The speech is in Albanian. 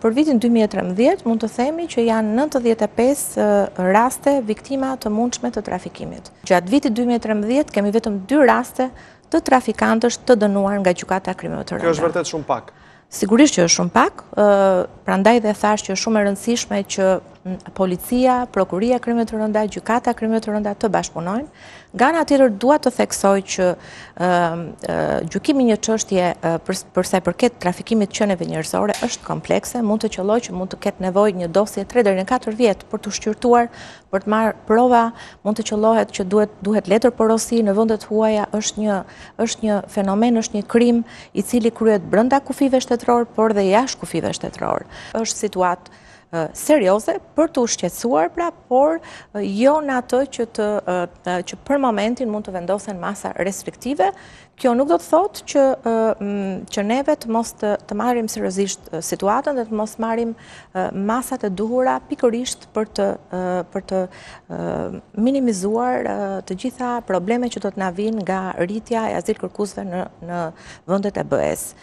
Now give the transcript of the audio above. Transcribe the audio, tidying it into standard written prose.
Për vitin 2013 mund të themi që janë 95 raste viktima të mundshme të trafikimit. Gjatë vitit 2013 kemi vetëm 2 raste të trafikantësh të dënuar nga gjykata e krimeve të rënda. Kjo është vërtet shumë pak. Sigurisht që është shumë pak, prandaj dhe thash që është shumë e rëndësishme që policia, prokuria e krimeve të rënda, gjykata e krimeve të rënda të bashkëpunojnë. Nga ana tjetër dua të theksoj që gjykimi një çështje për sa i përket trafikimit të qenieve njerëzore është komplekse, mund të qellojë që mund të ketë nevojë një dosje 3 deri në 4 vjet për të shqyrtuar, për të marrë prova, mund të qellohet që duhet letër porosi në vendet huaja, është një fenomen, është një krim i cili kryhet brenda kufive shtetëror, por dhe jashtë kufive shtetëror. Është situatë serioze për të shqetësuar, por jo në atë që për momentin mund të vendosen masa restriktive. Kjo nuk do të thotë që neve të mos të marrim seriozisht situatën dhe të mos marrim masat e duhura pikërisht për të minimizuar të gjitha problemet që do të na vinë nga rritja e azilkërkuesve në vendet e BE-s.